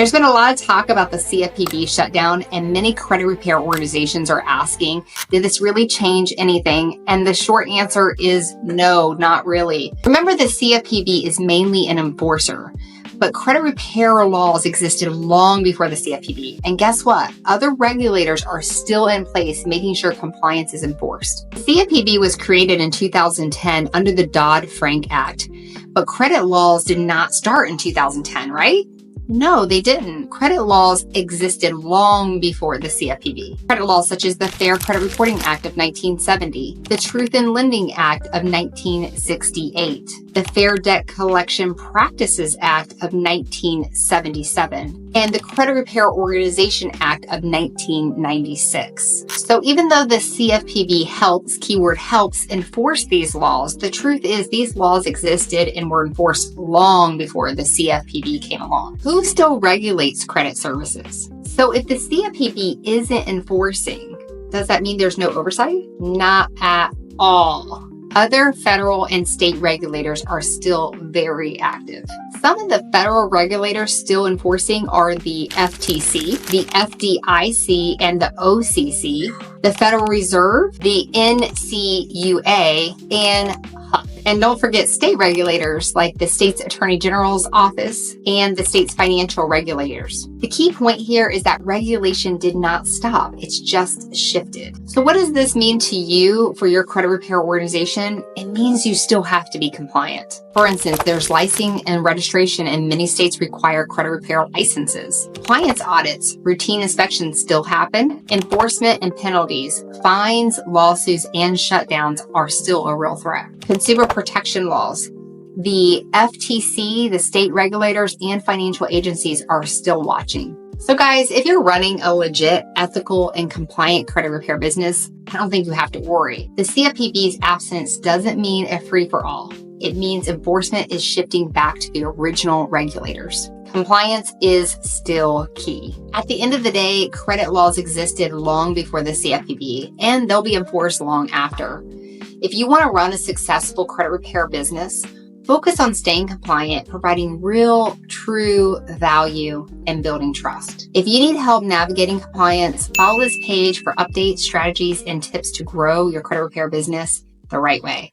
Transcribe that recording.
There's been a lot of talk about the CFPB shutdown, and many credit repair organizations are asking, did this really change anything? And the short answer is no, not really. Remember, the CFPB is mainly an enforcer, but credit repair laws existed long before the CFPB. And guess what? Other regulators are still in place, making sure compliance is enforced. The CFPB was created in 2010 under the Dodd-Frank Act, but credit laws did not start in 2010, right? No, they didn't. Credit laws existed long before the CFPB. Credit laws such as the Fair Credit Reporting Act of 1970, the Truth in Lending Act of 1968, the Fair Debt Collection Practices Act of 1977, and the Credit Repair Organization Act of 1996. So even though the CFPB helps, keyword helps, enforce these laws, the truth is these laws existed and were enforced long before the CFPB came along. Who still regulates credit services? So if the CFPB isn't enforcing, does that mean there's no oversight? Not at all. Other federal and state regulators are still very active. Some of the federal regulators still enforcing are the FTC, the FDIC, and the OCC, the Federal Reserve, the NCUA, and HUC. And don't forget state regulators like the state's Attorney General's office and the state's financial regulators. The key point here is that regulation did not stop. It's just shifted. So what does this mean to you for your credit repair organization? It means you still have to be compliant. For instance, there's licensing and registration, and many states require credit repair licenses. Compliance audits, routine inspections still happen. Enforcement and penalties, fines, lawsuits, and shutdowns are still a real threat. Consumer protection laws. The FTC, the state regulators, and financial agencies are still watching. So guys, if you're running a legit, ethical, and compliant credit repair business, I don't think you have to worry. The CFPB's absence doesn't mean a free-for-all. It means enforcement is shifting back to the original regulators. Compliance is still key. At the end of the day, credit laws existed long before the CFPB, and they'll be enforced long after. If you want to run a successful credit repair business, focus on staying compliant, providing real, true value, and building trust. If you need help navigating compliance, follow this page for updates, strategies, and tips to grow your credit repair business the right way.